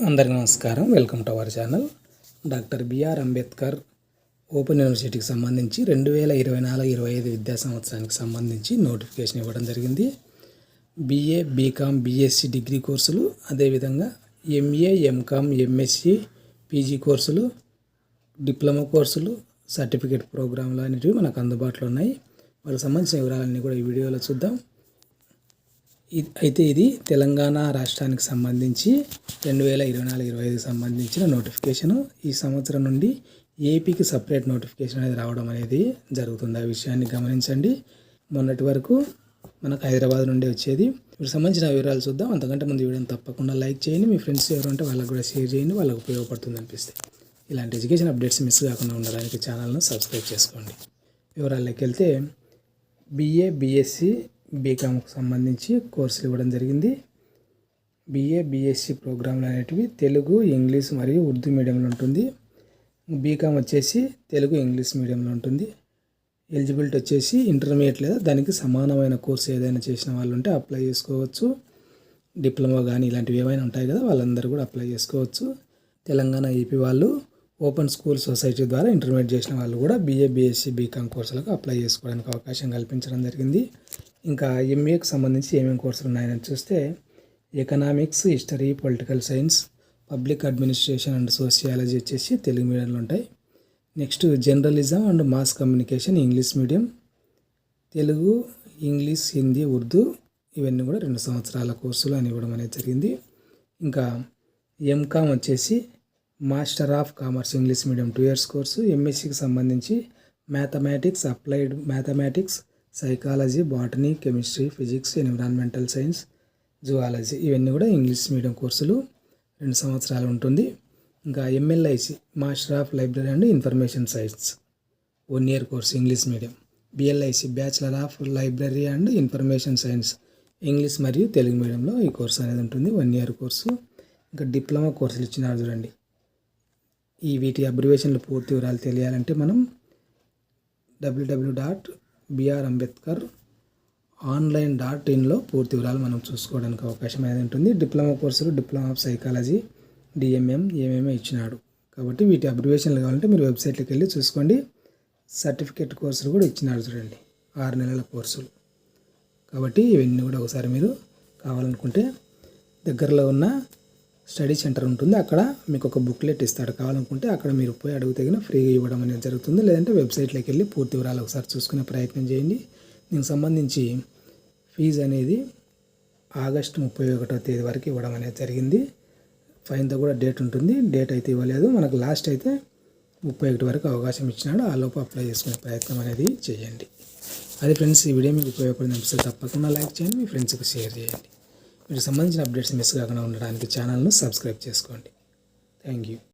అందరికీ నమస్కారం. Welcome to our channel. Doctor BR Ambedkar open యూనివర్సిటీకి సంబంధించి 2024-25 విద్యా సంవత్సరానికి సంబంధించి నోటిఫికేషన్ ఇవ్వడం జరిగింది. BA, BCom, BSc డిగ్రీ కోర్సులు, అదేవిధంగా MA, MCom, MSc PG కోర్సులు, డిప్లొమా కోర్సులు, సర్టిఫికేట్ ప్రోగ్రాంలు అనేటివి మనకు అందుబాటులో ఉన్నాయి. వాళ్ళకి సంబంధించిన వివరాలన్నీ కూడా ఈ వీడియోలో చూద్దాం. ఇది తెలంగాణ రాష్ట్రానికి సంబంధించి 2024-25 సంబంధించిన నోటిఫికేషను. ఈ సంవత్సరం నుండి ఏపీకి సపరేట్ నోటిఫికేషన్ అనేది రావడం అనేది జరుగుతుంది. ఆ విషయాన్ని గమనించండి. మొన్నటి వరకు మనకు హైదరాబాద్ నుండి వచ్చేది. వీటికి సంబంధించిన వివరాలు చూద్దాం. అంతకంటే ముందు వీడియోని తప్పకుండా లైక్ చేయండి. మీ ఫ్రెండ్స్ ఎవరు ఉంటే వాళ్ళకు కూడా షేర్ చేయండి. వాళ్ళకు ఉపయోగపడుతుంది అనిపిస్తే. ఇలాంటి ఎడ్యుకేషన్ అప్డేట్స్ మిస్ కాకుండా ఉండడానికి ఛానల్ను సబ్స్క్రైబ్ చేసుకోండి. వివరాల్లోకి వెళ్తే BA, BSc, BComకు సంబంధించి కోర్సులు ఇవ్వడం జరిగింది. BA, BSc ప్రోగ్రాంలు అనేటివి తెలుగు, ఇంగ్లీష్ మరియు ఉర్దూ మీడియంలో ఉంటుంది. BCom వచ్చేసి తెలుగు, ఇంగ్లీష్ మీడియంలో ఉంటుంది. ఎలిజిబిలిటీ వచ్చేసి ఇంటర్మీడియట్ లేదా దానికి సమానమైన కోర్సు ఏదైనా చేసిన వాళ్ళు ఉంటే అప్లై చేసుకోవచ్చు. డిప్లొమా కానీ ఇలాంటివి ఏమైనా ఉంటాయి కదా, వాళ్ళందరూ కూడా అప్లై చేసుకోవచ్చు. తెలంగాణ ఏపీ వాళ్ళు ఓపెన్ స్కూల్ సొసైటీ ద్వారా ఇంటర్మీడియట్ చేసిన వాళ్ళు కూడా BA, BSc, BCom కోర్సులకు అప్లై చేసుకోవడానికి అవకాశం కల్పించడం జరిగింది. ఇంకా MAకి సంబంధించి ఏమేమి కోర్సులు ఉన్నాయని చూస్తే economics, history, political science, public administration and sociology వచ్చేసి తెలుగు మీడియంలో ఉంటాయి. Next journalism and mass communication English medium, Telugu, English, Hindi, Urdu ఇవన్నీ కూడా 2 సంవత్సరాల కోర్సులు అని ఇవ్వడం అనేది జరిగింది. ఇంకా MCom వచ్చేసి master of commerce English medium 2 years course. MScకి సంబంధించి mathematics, applied mathematics, psychology, botany, chemistry, physics, environmental science, zoology ఇవన్నీ కూడా ఇంగ్లీష్ మీడియం కోర్సులు 2 సంవత్సరాలు ఉంటుంది. ఇంకా MLIC master of library and information science 1 year course English medium. BLIC bachelor of library and information science English మరియు తెలుగు మీడియంలో ఈ course అనేది ఉంటుంది. 1 year కోర్సు. ఇంకా డిప్లొమా కోర్సులు ఇచ్చినారు చూడండి. వీటి అబ్రివేషన్లు పూర్తి వివరాలు తెలియాలంటే మనం www.brambedkaronline.in పూర్తి వివరాలు మనం చూసుకోవడానికి అవకాశం అనేది ఉంటుంది. డిప్లొమా కోర్సులు డిప్లొమా ఆఫ్ సైకాలజీ, DMM ఏమేమో ఇచ్చినాడు. కాబట్టి వీటి అబ్రివేషన్లు కావాలంటే మీరు వెబ్సైట్లోకి వెళ్ళి చూసుకోండి. సర్టిఫికేట్ కోర్సులు కూడా ఇచ్చినాడు చూడండి, 6 నెలల కోర్సులు. కాబట్టి ఇవన్నీ కూడా ఒకసారి మీరు కావాలనుకుంటే దగ్గరలో ఉన్న స్టడీ సెంటర్ ఉంటుంది, అక్కడ మీకు ఒక బుక్లెట్ ఇస్తాడు. కావాలనుకుంటే అక్కడ మీరు పోయి అడుగుతగిన ఫ్రీగా ఇవ్వడం అనేది జరుగుతుంది. లేదంటే వెబ్సైట్లోకి వెళ్ళి పూర్తి వివరాలు ఒకసారి చూసుకునే ప్రయత్నం చేయండి. దీనికి సంబంధించి ఫీజు అనేది ఆగస్టు 31వ తేదీ వరకు ఇవ్వడం అనేది జరిగింది. ఫైన్తో కూడా డేట్ ఉంటుంది. డేట్ అయితే ఇవ్వలేదు మనకు. లాస్ట్ అయితే 31 వరకు అవకాశం ఇచ్చినాడు. ఆ లోపు అప్లై చేసుకునే ప్రయత్నం అనేది చేయండి. అది ఫ్రెండ్స్, ఈ వీడియో మీకు ఉపయోగపడిన అనిపిస్తే తప్పకుండా లైక్ చేయండి, మీ ఫ్రెండ్స్కి షేర్ చేయండి. వీటికి సంబంధించిన అప్డేట్స్ మిస్ కాకుండా ఉండడానికి ఛానల్ను సబ్స్క్రైబ్ చేసుకోండి. Thank you.